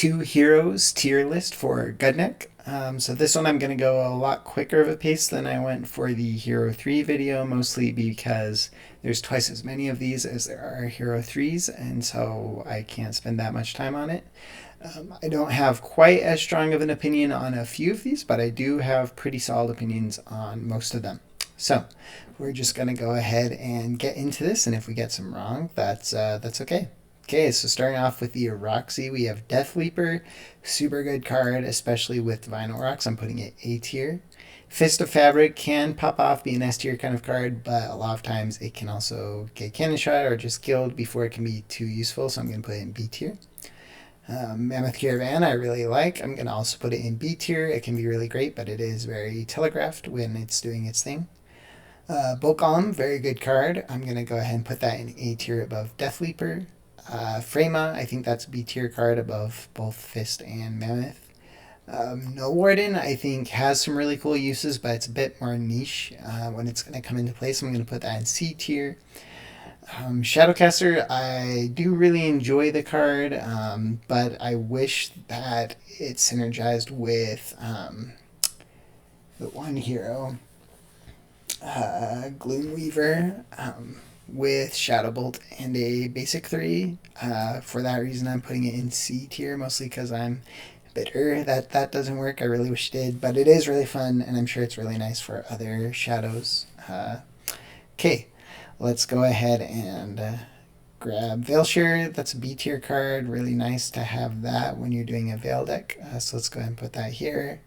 2 heroes tier list for Gudnak. So this one I'm going to go a lot quicker of a pace than I went for the Hero 3 video, mostly because there's twice as many of these as there are Hero 3s, and so I can't spend that much time on it. I don't have quite as strong of an opinion on a few of these, but I do have pretty solid opinions on most of them. So we're just going to go ahead and get into this, and if we get some wrong, that's okay. Okay, so starting off with the Roxy, we have Death Leaper, super good card, especially with Vinyl Rocks. I'm putting it A tier. Fist of Fabric can pop off, be an S tier kind of card, but a lot of times it can also get cannon shot or just killed before it can be too useful, so I'm going to put it in B tier. Mammoth Caravan I really like. I'm going to also put it in B tier. It can be really great, but it is very telegraphed when it's doing its thing. Bulk Golem, very good card. I'm going to go ahead and put that in A tier above Death Leaper. Frema, I think that's B tier card above both Fist and Mammoth. No Warden, I think has some really cool uses, but it's a bit more niche when it's going to come into place. I'm going to put that in C tier. Shadowcaster, I do really enjoy the card, but I wish that it synergized with the one hero, Gloomweaver, with Shadowbolt and a basic 3. For that reason, I'm putting it in C tier, mostly because I'm bitter that that doesn't work. I really wish it did, but it is really fun, and I'm sure it's really nice for other shadows. Okay, let's go ahead and grab Veilshare. That's a B tier card. Really nice to have that when you're doing a Veil deck. So let's go ahead and put that here.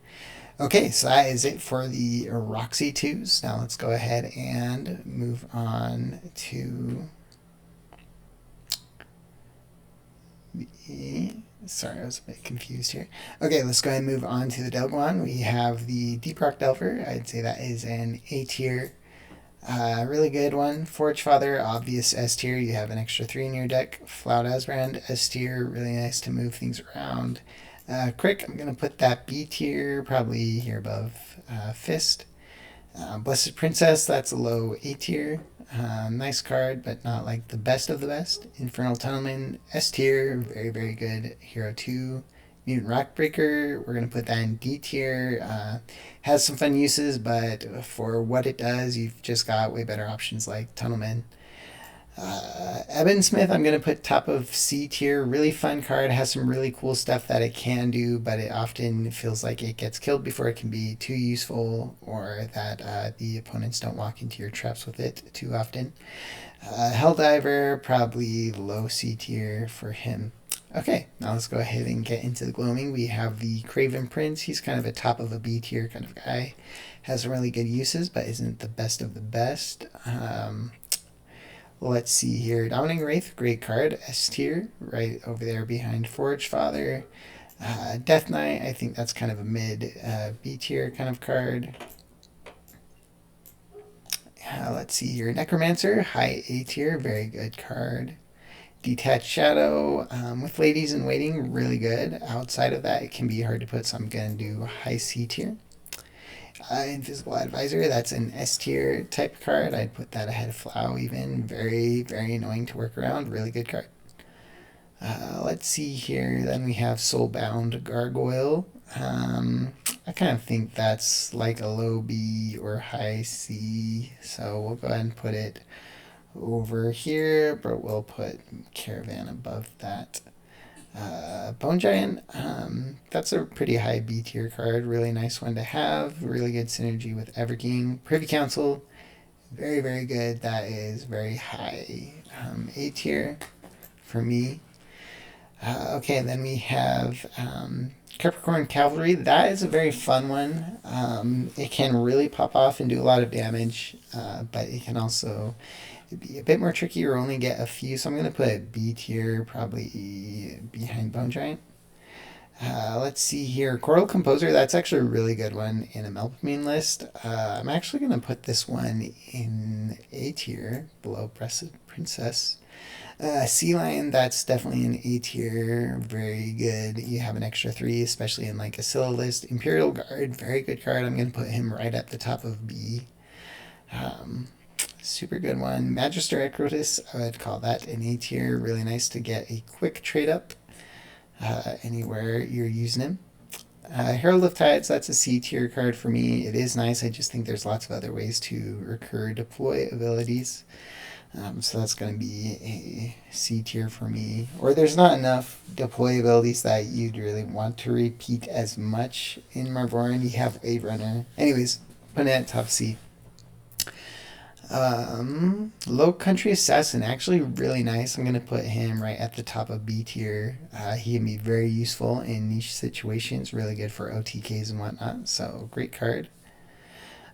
Okay, so that is it for the Roxy 2s. Now let's go ahead and move on to the... Sorry, I was a bit confused here. Okay, let's go ahead and move on to the Delguan. We have the Deep Rock Delver. I'd say that is an A tier. Really good one. Forge Father, obvious S tier. You have an extra 3 in your deck. Flout Asbrand, S tier. Really nice to move things around. Crick, I'm going to put that B tier, probably here above Fist. Blessed Princess, that's a low A tier. Nice card, but not like the best of the best. Infernal Tunnelman, S tier, very, very good. Hero 2. Mutant Rockbreaker, we're going to put that in D tier. Has some fun uses, but for what it does, you've just got way better options like Tunnelman. Ebonsmith, I'm going to put top of C tier. Really fun card. Has some really cool stuff that it can do, but it often feels like it gets killed before it can be too useful, or that the opponents don't walk into your traps with it too often. Helldiver, probably low C tier for him. Okay, now let's go ahead and get into the gloaming. We have the Craven Prince. He's kind of a top of a B tier kind of guy. Has some really good uses, but isn't the best of the best. Let's see here. Dominating Wraith, great card. S tier, right over there behind Forge Father. Death Knight, I think that's kind of a mid B tier kind of card. Let's see here. Necromancer, high A tier, very good card. Detached Shadow, with Ladies in Waiting, really good. Outside of that, it can be hard to put, so I'm going to do high C tier. Invisible Advisor, that's an S tier type card. I'd put that ahead of Flow even. Very, very annoying to work around. Really good card. Let's see here. Then we have Soulbound Gargoyle. I kind of think that's like a low B or high C. So we'll go ahead and put it over here, but we'll put Caravan above that. Bone Giant, that's a pretty high B tier card. Really nice one to have. Really good synergy with Everking. Privy Council, very, very good. That is very high A tier for me. Okay, then we have Capricorn Cavalry. That is a very fun one. It can really pop off and do a lot of damage, but it can also be a bit more tricky or only get a few. So I'm going to put B tier, probably behind Bone Giant. Let's see here. Choral Composer, that's actually a really good one in a Melpomene list. I'm actually going to put this one in A tier, below Blessed Princess. Sea Lion, that's definitely an A tier. Very good. You have an extra 3, especially in like a Scylla list. Imperial Guard, very good card. I'm going to put him right at the top of B. Super good one. Magister Ecrotis, I would call that an A tier. Really nice to get a quick trade up. anywhere you're using him. Herald of Tides, that's a C tier card for me. It is nice. I just think there's lots of other ways to recur deploy abilities. So that's going to be a C tier for me. Or there's not enough deploy abilities that you'd really want to repeat as much in Marvoran. You have Wave Runner. Anyways, put it at top C. Low Country Assassin, actually really nice. I'm going to put him right at the top of B tier. He can be very useful in niche situations, really good for OTKs and whatnot. So great card.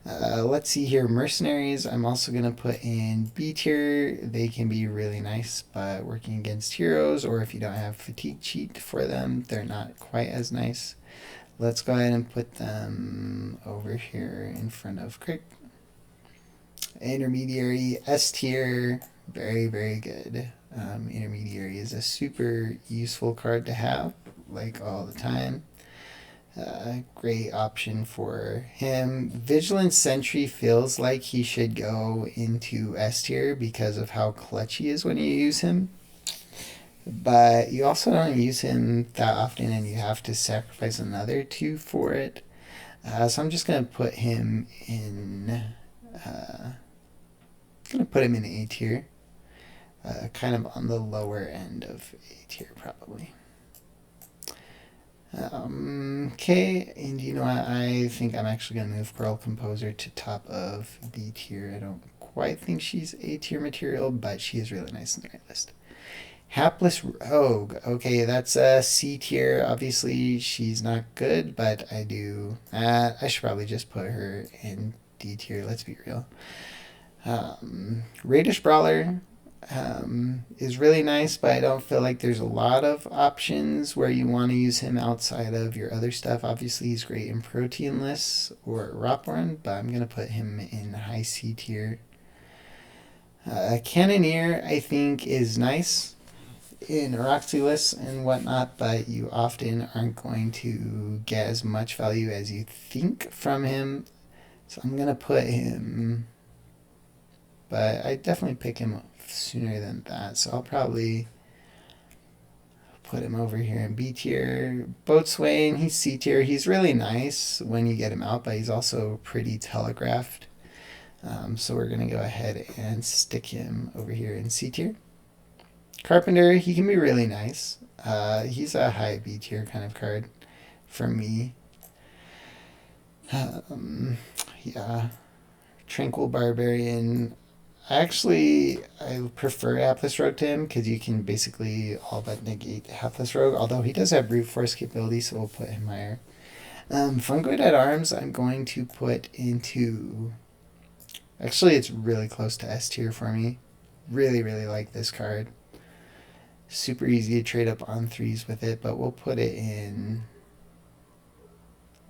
Let's see here, Mercenaries, I'm also going to put in B tier. They can be really nice, but working against heroes, or if you don't have Fatigue Cheat for them, they're not quite as nice. Let's go ahead and put them over here in front of Crick. Intermediary, S tier, very, very good. Intermediary is a super useful card to have, like all the time. Great option for him. Vigilant Sentry feels like he should go into S tier because of how clutch he is when you use him. But you also don't use him that often, and you have to sacrifice another 2 for it. So I'm just going to put him in... going to put him in A tier. Kind of on the lower end of A tier, probably. Okay, and you know what? I think I'm actually going to move Coral Composer to top of B tier. I don't quite think she's A tier material, but she is really nice in the right list. Hapless Rogue. Okay, that's a C tier. Obviously, she's not good, but I do... I should probably just put her in D tier, let's be real. Radish Brawler is really nice, but I don't feel like there's a lot of options where you want to use him outside of your other stuff. Obviously, he's great in protein lists or Rockborn, but I'm going to put him in high C tier. Cannoneer, I think, is nice in Roxy lists and whatnot, but you often aren't going to get as much value as you think from him. So I'm going to put him... But I definitely pick him up sooner than that. So I'll probably put him over here in B tier. Boatswain, he's C tier. He's really nice when you get him out, but he's also pretty telegraphed. So we're going to go ahead and stick him over here in C tier. Carpenter, he can be really nice. He's a high B tier kind of card for me. Yeah. Tranquil Barbarian. Actually, I prefer Hapless Rogue to him because you can basically all but negate Hapless Rogue, although he does have brute force capability, so we'll put him higher. Fungoid at Arms, I'm going to put into... Actually, it's really close to S tier for me. Really, really like this card. Super easy to trade up on 3s with it, but we'll put it in...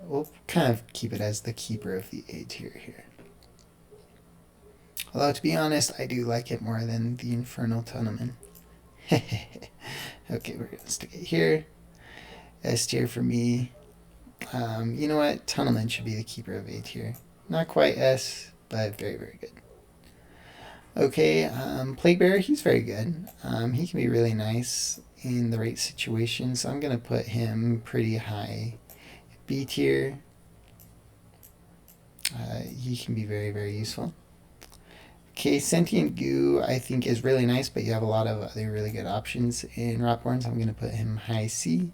We'll kind of keep it as the keeper of the A tier here. Although, to be honest, I do like it more than the Infernal Tunneman. Okay, we're going to stick it here. S tier for me. You know what? Tunnelman should be the keeper of A tier. Not quite S, but very, very good. Okay, Plague Bearer, he's very good. He can be really nice in the right situation, so I'm going to put him pretty high. B tier. He can be very, very useful. Okay, Sentient Goo I think is really nice, but you have a lot of other really good options in Rotborn, so I'm going to put him high C.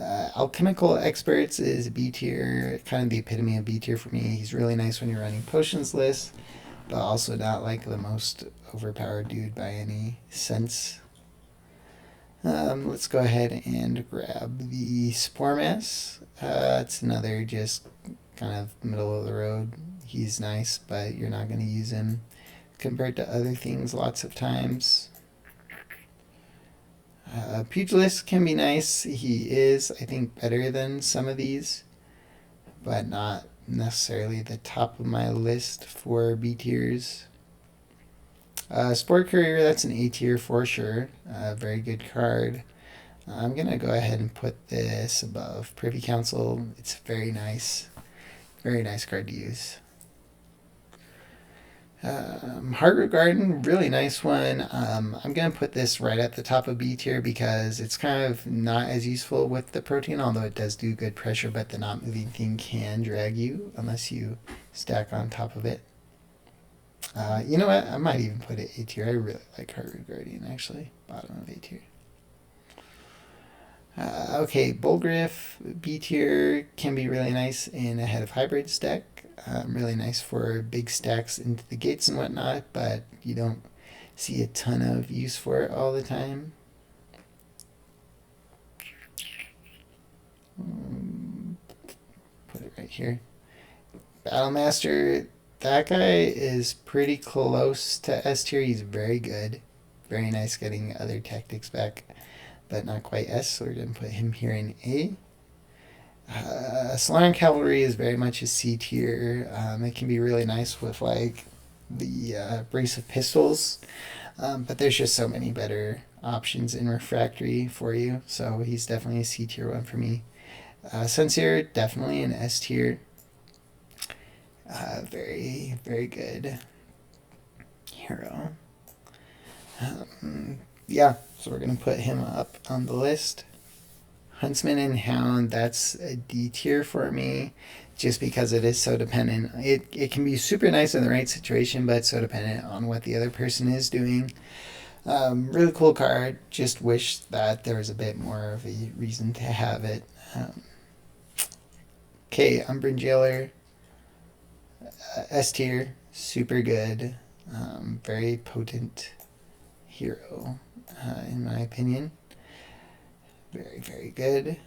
Alchemical Experts is B tier, kind of the epitome of B tier for me. He's really nice when you're running potions lists, but also not like the most overpowered dude by any sense. Let's go ahead and grab the Spore Mass. It's another just kind of middle of the road. He's nice, but you're not going to use him compared to other things lots of times. Pugilist can be nice. He is, I think, better than some of these, but not necessarily the top of my list for B tiers. Sport Courier, that's an A tier for sure. Very good card. I'm going to go ahead and put this above Privy Council. It's very nice. Very nice card to use. Heartroot Garden, really nice one. I'm going to put this right at the top of B tier because it's kind of not as useful with the protein, although it does do good pressure, but the not moving thing can drag you unless you stack on top of it. You know what? I might even put it A tier. I really like Heartroot Guardian, actually. Bottom of A tier. Okay, Bullgriff, B tier, can be really nice in a Head of Hybrids deck. Really nice for big stacks into the gates and whatnot, but you don't see a ton of use for it all the time. Put it right here. Battlemaster, that guy is pretty close to S tier. He's very good. Very nice getting other tactics back, but not quite S, so we're going to put him here in A. Solarian Cavalry is very much a C tier. It can be really nice with like the brace of pistols, but there's just so many better options in refractory for you, so he's definitely a C tier one for me. Sincere, definitely an S tier. Very, very good hero. Yeah, so we're going to put him up on the list. Huntsman and Hound, that's a D tier for me just because it is so dependent. It can be super nice in the right situation, but it's so dependent on what the other person is doing. Really cool card. Just wish that there was a bit more of a reason to have it. Okay, Umbran Jailer, S tier, super good. Very potent hero, in my opinion. Very, very good.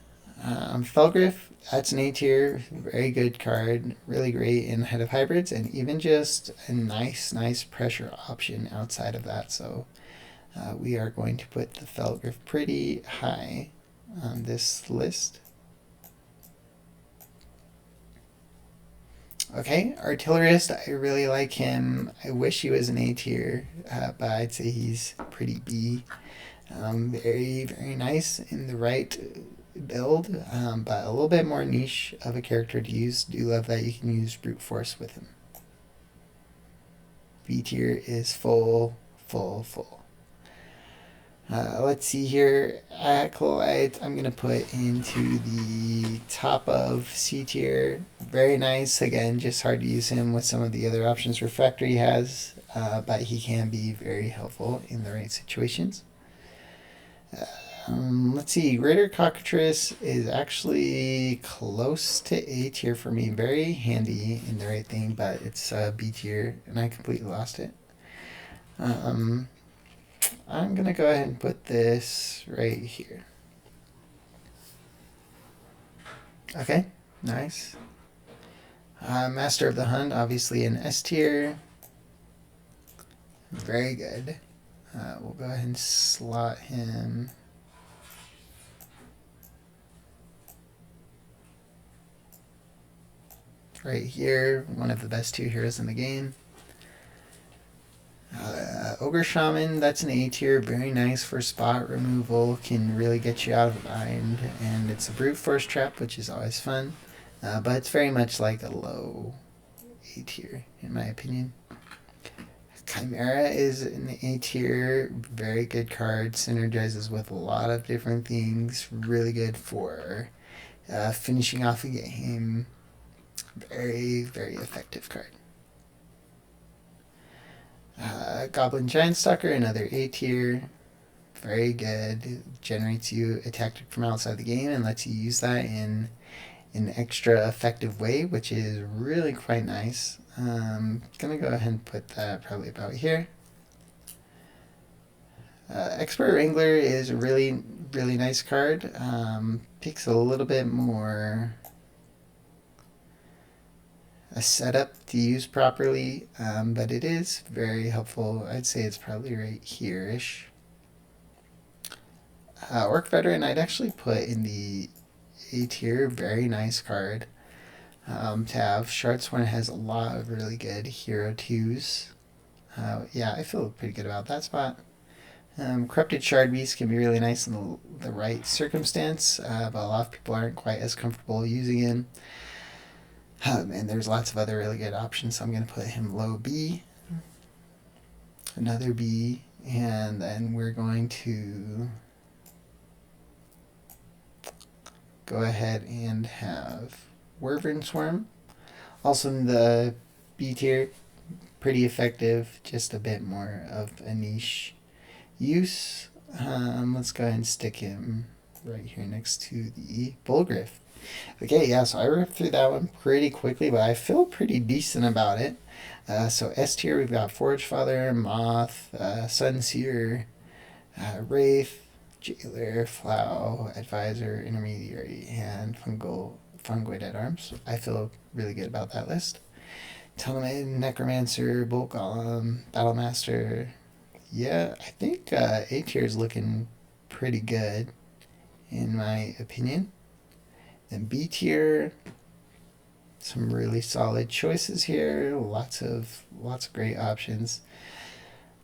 Felgriff, that's an A tier. Very good card. Really great in Head of Hybrids, and even just a nice pressure option outside of that. So we are going to put the Felgriff pretty high on this list. Okay, Artillerist, I really like him. I wish he was an A tier, but I'd say he's pretty B. Very, very nice in the right build, but a little bit more niche of a character to use. Do love that you can use brute force with him. B tier is full. Let's see here. Acolyte, I'm going to put into the top of C tier. Very nice. Again, just hard to use him with some of the other options Refractory has, but he can be very helpful in the right situations. Let's see. Greater Cockatrice is actually close to A tier for me. Very handy in the right thing, but it's B tier, and I completely lost it. I'm going to go ahead and put this right here. Okay, nice. Master of the Hunt, obviously an S tier. Very good. We'll go ahead and slot him right here. One of the best 2 heroes in the game. Ogre Shaman, that's an A tier. Very nice for spot removal. Can really get you out of a bind. And it's a brute force trap, which is always fun. But it's very much like a low A tier, in my opinion. Chimera is an A tier. Very good card. Synergizes with a lot of different things. Really good for finishing off a game. Very, very effective card. Goblin Giant Stalker, another A tier. Very good. Generates you a tactic from outside the game and lets you use that in an extra effective way, which is really quite nice. Gonna go ahead and put that probably about here. Expert Wrangler is a really, really nice card. Takes a little bit more a setup to use properly, but it is very helpful. I'd say it's probably right here-ish. Orc Veteran, I'd actually put in the A tier. Very nice card to have. Shardsworn has a lot of really good hero 2's. Yeah, I feel pretty good about that spot. Corrupted Shard Beast can be really nice in the right circumstance, but a lot of people aren't quite as comfortable using him. And there's lots of other really good options, so I'm going to put him low B. another B, and then we're going to go ahead and have Wyvern Swarm. Also in the B tier, pretty effective, just a bit more of a niche use. Let's go ahead and stick him right here next to the Bullgriff. Okay, yeah, so I ripped through that one pretty quickly, but I feel pretty decent about it. So S tier, we've got Forge Father, Moth, Sunseer, Wraith, Jailer, Flow, Advisor, Intermediary, and Fungoid at Arms. I feel really good about that list. Telemid, Necromancer, Bolt Golem, Battlemaster. Yeah, I think A tier is looking pretty good, in my opinion. Then B tier, some really solid choices here. Lots of great options.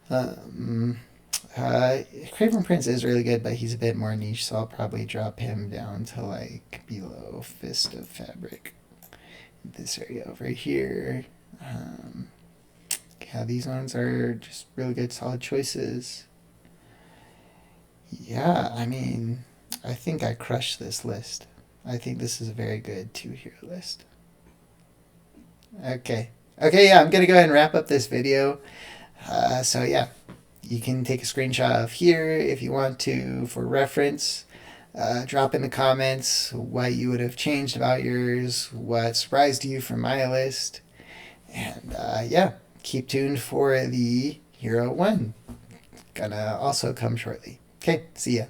Craven Prince is really good, but he's a bit more niche, so I'll probably drop him down to like below Fist of Fabric. This area over here. Yeah, these ones are just really good, solid choices. Yeah, I mean, I think I crushed this list. I think this is a very good 2-hero list. Okay. Okay, yeah, I'm going to go ahead and wrap up this video. So, yeah, you can take a screenshot of here if you want to for reference. Drop in the comments what you would have changed about yours, what surprised you from my list. And, yeah, keep tuned for the Hero 1. Gonna also come shortly. Okay, see ya.